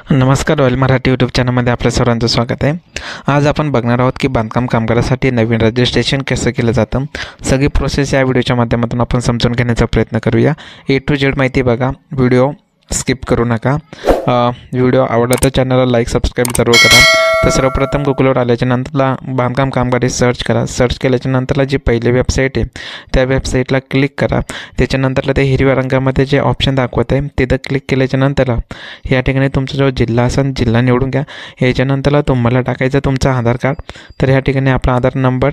नमस्कार, royal Marathi YouTube चॅनलमध्ये आपल्या सर्वांचं स्वागत आहे। आज आपण बघणार आहोत की बांधकाम कामगारासाठी नवीन रजिस्ट्रेशन कसं केलं जातं। सगळी प्रोसेस या व्हिडिओच्या माध्यमातून आपण समजून घेण्याचा प्रयत्न करूया। A to Z माहिती बघा, व्हिडिओ स्किप करू नका। व्हिडिओ आवडला तर चॅनलला लाईक सबस्क्राईब जरूर करा। तर सर्वप्रथम गुगलवर आल्याच्या नंतरला बांधकाम कामगारी सर्च करा। सर्च केल्याच्या नंतरला जी पहिली वेबसाईट आहे त्या वेबसाईटला क्लिक करा। त्याच्यानंतरला ते हिरव्या रंगामध्ये जे ऑप्शन दाखवत आहे तिथं क्लिक केल्याच्या नंतरला या ठिकाणी तुमचा जो जिल्हा असेल जिल्हा निवडून घ्या। याच्यानंतरला तुम्हाला टाकायचं तुमचं आधार कार्ड। तर या ठिकाणी आपला आधार नंबर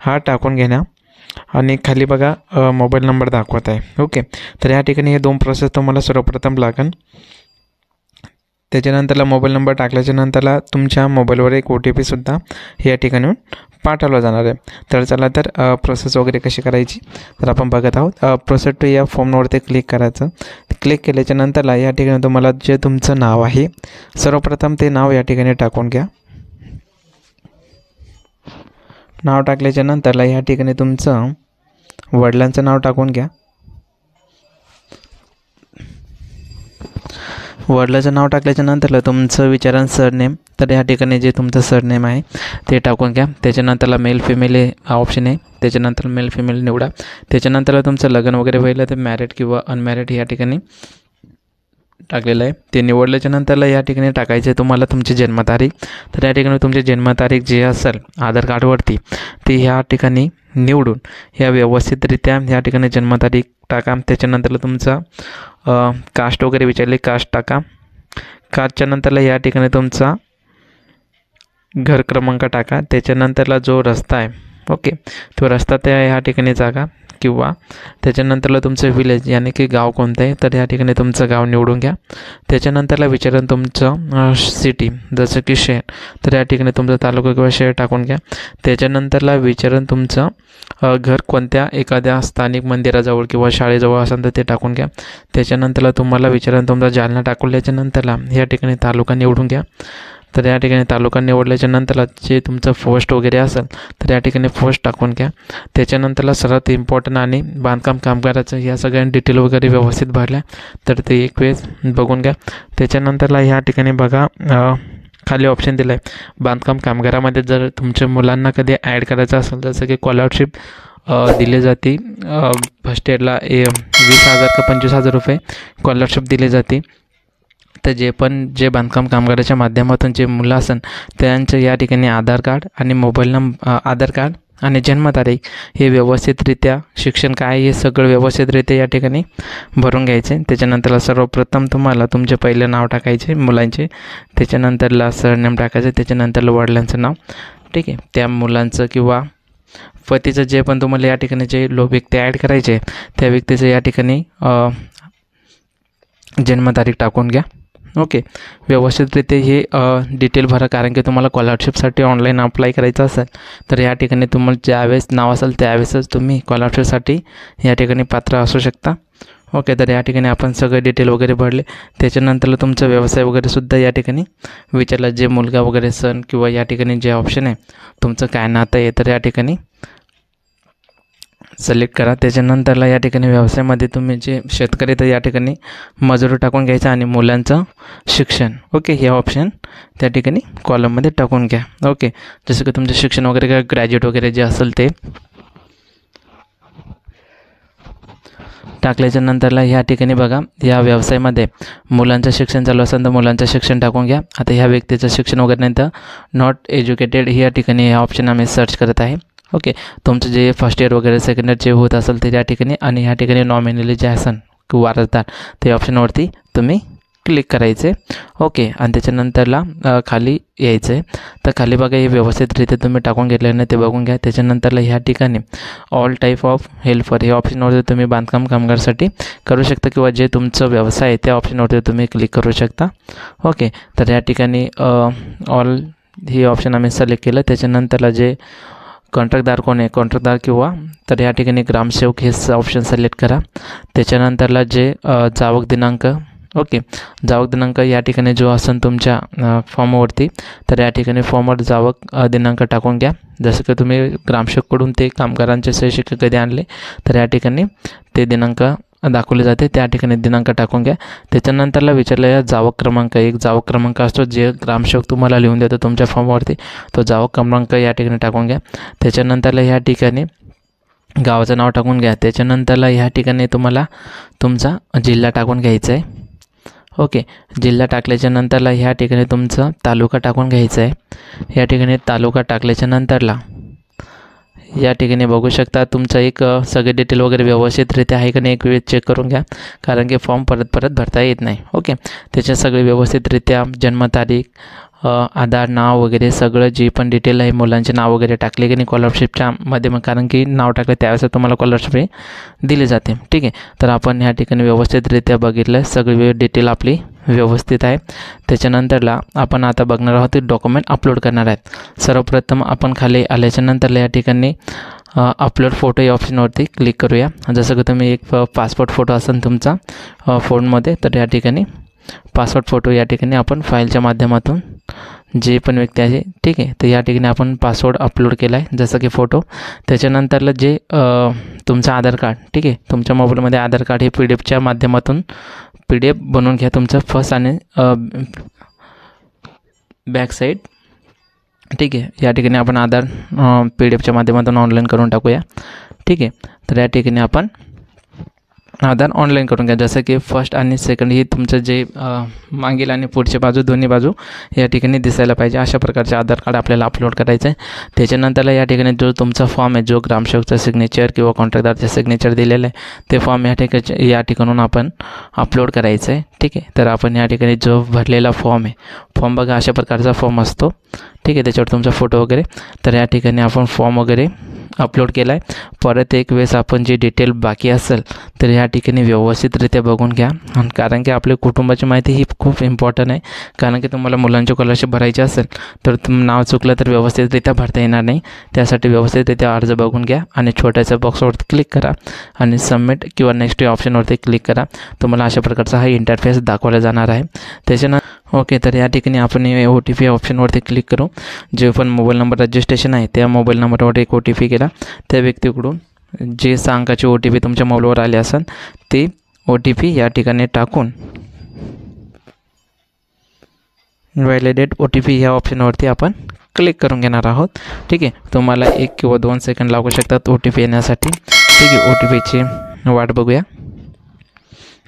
हा टाकून घेणं आणि खाली बघा मोबाईल नंबर दाखवत आहे। ओके, तर या ठिकाणी हे दोन प्रोसेस तुम्हाला सर्वप्रथम लागेल। त्याच्यानंतरला मोबाईल नंबर टाकल्याच्या नंतरला तुमच्या मोबाईलवर एक OTP सुद्धा या ठिकाणी पाठवला जाणार आहे। तर चला तर प्रोसेस वगैरे कशी करायची तर आपण बघत आहोत। प्रोसेस टू या फॉर्मवरती क्लिक करायचं। क्लिक केल्याच्या नंतरला या ठिकाणी तुम्हाला जे तुमचं नाव आहे सर्वप्रथम ते नाव या ठिकाणी टाकून घ्या। नाव टाकल्याच्या नंतरला या ठिकाणी तुमचं वडिलांचं नाव टाकून घ्या। वडिलांचं नाव टाकल्याच्या नंतरला तुमचं विचारण सरनेम, तर या ठिकाणी जे तुमचं सरनेम आहे ते टाकून घ्या। त्याच्यानंतरला मेल फिमेल हा ऑप्शन आहे, त्याच्यानंतर मेल फिमेल निवडा। त्याच्यानंतरला तुमचं लग्न वगैरे व्हायला तर मॅरिड किंवा अनमॅरिड या ठिकाणी टाकलेलं आहे ते निवडल्याच्या नंतरला या ठिकाणी टाकायचे तुम्हाला तुमची जन्मतारीख। तर या ठिकाणी तुमची जन्मतारीख जी असेल आधार कार्डवरती ती ह्या ठिकाणी निवडून या व्यवस्थितरित्या या ठिकाणी जन्मतारीख टाका। त्याच्यानंतरला तुमचा कास्ट वगैरे विचारले कास्ट टाका। कास्टच्या नंतरला या ठिकाणी तुमचा घर क्रमांक टाका। त्याच्यानंतरला जो रस्ता आहे ओके तो रस्ता त्या ह्या ठिकाणी जागा किंवा त्याच्यानंतरला तुमचं विलेज यानी की गाव कोणतं आहे तर या ठिकाणी तुमचं गाव निवडून घ्या। त्याच्यानंतरला विचारून तुमचं सिटी जसं की शहर तर या ठिकाणी तुमचं तालुका किंवा शहर टाकून घ्या। त्याच्यानंतरला विचारून तुमचं घर कोणत्या एखाद्या स्थानिक मंदिराजवळ किंवा शाळेजवळ असेल तर ते टाकून घ्या। त्याच्यानंतरला तुम्हाला विचारून तुमचा जालना टाकल्याच्या नंतरला या ठिकाणी तालुका निवडून घ्या। तर या ठिकाणी तालुका निवडल्याच्या नंतरला जे तुमचं पोस्ट वगैरे असेल तर या ठिकाणी पोस्ट टाकून घ्या। त्याच्यानंतरला सर्वात इम्पॉर्टंट आणि बांधकाम कामगाराचं या सगळ्या डिटेल वगैरे व्यवस्थित भरल्या तर ते एक वेळेस बघून घ्या। त्याच्यानंतरला ह्या ठिकाणी बघा खाली ऑप्शन दिलं आहे बांधकाम कामगारामध्ये जर तुमच्या मुलांना कधी ॲड करायचं असेल जसं की स्कॉलरशिप दिली जाते। फर्स्ट इयरला 20,000 का 25,000 रुपये स्कॉलरशिप दिली जाते। तर जे बांधकाम कामगाराच्या माध्यमातून जे मुलं असेल त्यांचं या ठिकाणी आधार कार्ड आणि मोबाईल आधार कार्ड आणि जन्मतारीख हे व्यवस्थितरित्या शिक्षण काय हे सगळं व्यवस्थितरित्या या ठिकाणी भरून घ्यायचे। त्याच्यानंतरला सर्वप्रथम तुम्हाला तुमचे पहिले नाव टाकायचे मुलांचे, त्याच्यानंतरला सरनेम टाकायचं, त्याच्यानंतरला वडिलांचं नाव ठीक आहे। त्या मुलांचं किंवा पतीचं जे पण तुम्हाला या ठिकाणी जे व्यक्ती ॲड करायचे त्या व्यक्तीचं या ठिकाणी जन्मतारीख टाकून घ्या। ओके, व्यवस्थितरित्या हे डिटेल भरा कारण की तुम्हाला स्कॉलरशिपसाठी ऑनलाईन अप्लाय करायचं असेल तर या ठिकाणी तुम्हाला ज्यावेळेस नाव असेल त्यावेळेसच तुम्ही स्कॉलरशिपसाठी या ठिकाणी पात्र असू शकता। ओके, तर या ठिकाणी आपण सगळे डिटेल वगैरे भरले। त्याच्यानंतरला तुमचा व्यवसाय वगैरेसुद्धा या ठिकाणी विचारला, जे मुलगा वगैरे सण किंवा या ठिकाणी जे ऑप्शन आहे तुमचं काय नातं आहे तर या ठिकाणी सिलेक्ट करा। त्याच्यानंतरला या ठिकाणी व्यवसायामध्ये तुम्ही जे शेतकरी तर या ठिकाणी मजुरी टाकून घ्यायचं आणि मुलांचं शिक्षण ओके हे ऑप्शन त्या ठिकाणी कॉलममध्ये टाकून घ्या। ओके, जसं की तुमचं शिक्षण वगैरे काय ग्रॅज्युएट वगैरे जे असेल ते टाकल्याच्या नंतरला ह्या ठिकाणी बघा या व्यवसायामध्ये मुलांचं शिक्षण चालू असेल तर मुलांचं शिक्षण टाकून घ्या। आता ह्या व्यक्तीचं शिक्षण वगैरे नाही तर नॉट एज्युकेटेड या ठिकाणी हे ऑप्शन आम्ही सर्च करत आहे। ओके, तुमचं जे फर्स्ट इयर वगैरे सेकंड इयर जे होत असेल ते या ठिकाणी आणि ह्या ठिकाणी नॉमिनली जे असेल किंवा वारसदार ते ऑप्शनवरती तुम्ही क्लिक करायचे। ओके, आणि त्याच्यानंतरला खाली यायचं आहे। तर खाली बघा हे व्यवस्थितरित्या तुम्ही टाकून घेतल्याने ते बघून घ्या। त्याच्यानंतरला ह्या ठिकाणी ऑल टाईप ऑफ हेल्पर हे ऑप्शनवरती तुम्ही बांधकाम कामगारसाठी करू शकता किंवा जे तुमचं व्यवसाय आहे त्या ऑप्शनवरती तुम्ही क्लिक करू शकता। ओके, तर या ठिकाणी ऑल हे ऑप्शन आम्ही सिलेक्ट केलं। त्याच्यानंतरला जे कॉन्ट्रॅक्टदार कोण आहे कॉन्ट्रॅक्टदार किंवा तर या ठिकाणी ग्रामसेवक हे ऑप्शन सिलेक्ट करा। त्याच्यानंतरला जे जावक दिनांक ओके जावक दिनांक या ठिकाणी जो असेल तुमच्या फॉर्मवरती तर या ठिकाणी फॉर्मवर जावक दिनांक टाकून घ्या। जसं की तुम्ही ग्रामसेवककडून ते कामगारांचे सही शिक्के कधी आणले तर या ठिकाणी ते दिनांक दाखवली जाते त्या ठिकाणी दिनांक टाकून घ्या। त्याच्यानंतरला विचारलेला जावक क्रमांक, एक जावक क्रमांक असतो जे ग्रामसेवक तुम्हाला लिहून देतो तुमच्या फॉर्मवरती, तो जावक क्रमांक या ठिकाणी टाकून घ्या। त्याच्यानंतरला ह्या ठिकाणी गावाचं नाव टाकून घ्या। त्याच्यानंतरला ह्या ठिकाणी तुम्हाला तुमचा जिल्हा टाकून घ्यायचा आहे। ओके, जिल्हा टाकल्याच्या नंतरला ह्या ठिकाणी तुमचा तालुका टाकून घ्यायचा आहे। या ठिकाणी तालुका टाकल्याच्या नंतरला या ठिकाणी बघू शकता तुमचं एक सगळे डिटेल वगैरे व्यवस्थितरित्या आहे का नाही एक वेळ चेक करून घ्या, कारण की फॉर्म परत भरता येत नाही। ओके, त्याच्यात सगळे व्यवस्थितरित्या जन्मतारीख, आधार, नाव वगैरे सगळं जे पण डिटेल आहे, मुलांचे नाव वगैरे टाकले की नाही स्कॉलरशिपच्या मध्ये, मग कारण की नाव टाकलं त्यावेळेस तुम्हाला स्कॉलरशिप दिली जाते। ठीक आहे, तर आपण ह्या ठिकाणी व्यवस्थितरित्या बघितलं, सगळी डिटेल आपली व्यवस्थित आहे। त्याच्यानंतरला आपण आता बघणार आहोत ते डॉक्युमेंट अपलोड करणार आहेत। सर्वप्रथम आपण खाली आल्याच्या नंतरला या ठिकाणी अपलोड फोटो या ऑप्शनवरती क्लिक करूया। जसं की तुम्ही एक पासपोर्ट फोटो असेल तुमचा फोनमध्ये, तर या ठिकाणी पासपोर्ट फोटो या ठिकाणी आपण फाईलच्या माध्यमातून जे पण व्यक्ती आहे, ठीक आहे, तर या ठिकाणी आपण पासवर्ड अपलोड केला आहे जसं की फोटो। त्याच्यानंतरला जे तुमचं आधार कार्ड, ठीक आहे, तुमच्या मोबाईलमध्ये आधार कार्ड हे PDF माध्यमातून PDF बनवून घ्या तुमचं फर्स्ट आणि बॅक साईड। ठीक आहे, या ठिकाणी आपण आधार PDF माध्यमातून ऑनलाईन करून टाकूया। ठीक आहे, तर या ठिकाणी आपण आधार ऑनलाईन करून घ्या, जसं की फर्स्ट आणि सेकंड ही तुमचं जे मागील आणि पुढची बाजू दोन्ही बाजू या ठिकाणी दिसायला पाहिजे, अशा प्रकारचे आधार कार्ड आपल्याला अपलोड करायचं आहे। त्याच्यानंतरला या ठिकाणी जो तुमचा फॉर्म आहे, जो ग्रामसेवकचा सिग्नेचर किंवा कॉन्ट्रॅक्टदारचं सिग्नेचर दिलेलं आहे, ते फॉर्म या ठिकाणून आपण अपलोड करायचं आहे। ठीक आहे, तर आपण या ठिकाणी जो भरलेला फॉर्म आहे, फॉर्म बघा अशा प्रकारचा फॉर्म असतो। ठीक आहे, त्याच्यावर तुमचा फोटो वगैरे, तर या ठिकाणी आपण फॉर्म वगैरे अपलोड केला आहे। परत एक वेळेस आपण जे डिटेल बाकी असेल तर ह्या ठिकाणी व्यवस्थितरित्या बघून घ्या, कारण की आपल्या कुटुंबाची माहिती ही खूप इम्पॉर्टंट आहे, कारण की तुम्हाला मुलांची स्कॉलरशिप भरायची असेल तर नाव चुकलं तर व्यवस्थितरित्या भरता येणार नाही, त्यासाठी व्यवस्थितरित्या अर्ज बघून घ्या आणि छोट्याच्या बॉक्सवरती क्लिक करा आणि सबमिट किंवा नेक्स्ट या ऑप्शनवरती क्लिक करा। तुम्हाला अशा प्रकारचा हा इंटरफेस दाखवला जाणार आहे। त्याच्यानंतर ओके, तर या ठिकाणी आपण OTP ऑप्शनवरती क्लिक करू। जे पण मोबाईल नंबर रजिस्ट्रेशन आहे त्या मोबाईल नंबरवर एक OTP केला, त्या व्यक्तीकडून जे 6 अंकाची OTP तुमच्या मोबाईलवर आले असेल ते OTP या ठिकाणी टाकून व्हॅलिडेट OTP ह्या ऑप्शनवरती आपण क्लिक करून घेणार आहोत। ठीक आहे, तुम्हाला 1 किंवा 2 सेकंड लागू शकतात OTP येण्यासाठी। ठीक आहे, OTPची वाट बघूया।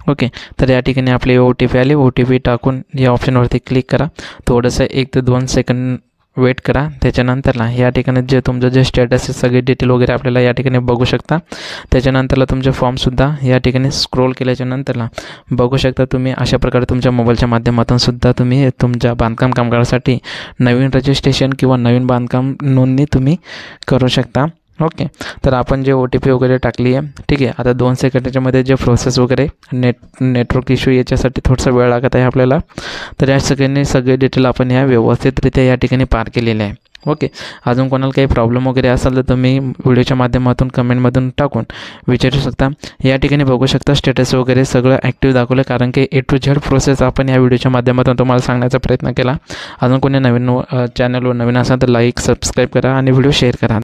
ओके, तर या ठिकाणी आपले OTP आले, OTP टाकून या ऑप्शनवरती क्लिक करा, थोडंसं 1 ते 2 सेकंड वेट करा। त्याच्यानंतरला या ठिकाणी जे तुमचं जे स्टेटस आहे सगळे डिटेल वगैरे आपल्याला या ठिकाणी बघू शकता। त्याच्यानंतरला तुमचे फॉर्मसुद्धा या ठिकाणी स्क्रोल केल्याच्या नंतरला बघू शकता तुम्ही अशा प्रकारे तुमच्या मोबाईलच्या माध्यमातून सुद्धा तुम्ही तुमच्या बांधकाम कामगारासाठी नवीन रजिस्ट्रेशन किंवा नवीन बांधकाम नोंदणी तुम्ही करू शकता। ओके, तर आपण जे OTP वगैरे टाकली आहे, ठीक आहे, आता 2 सेकंदाच्यामध्ये जे प्रोसेस वगैरे नेटवर्क इश्यू याच्यासाठी थोडासा वेळ लागत आहे आपल्याला, तर या सगळे डिटेल आपण ह्या व्यवस्थितरित्या या ठिकाणी पार केलेले आहे। ओके, अजून कोणाला काही प्रॉब्लेम वगैरे असेल तर तुम्ही व्हिडिओच्या माध्यमातून कमेंटमधून टाकून विचारू शकता। या ठिकाणी बघू शकता स्टेटस वगैरे सगळं ॲक्टिव्ह दाखवलं, कारण की A to Z प्रोसेस आपण या व्हिडिओच्या माध्यमातून तुम्हाला सांगण्याचा प्रयत्न केला। अजून कोणी नवीन चॅनलवर नवीन असाल तर लाईक सबस्क्राईब करा आणि व्हिडिओ शेअर करा।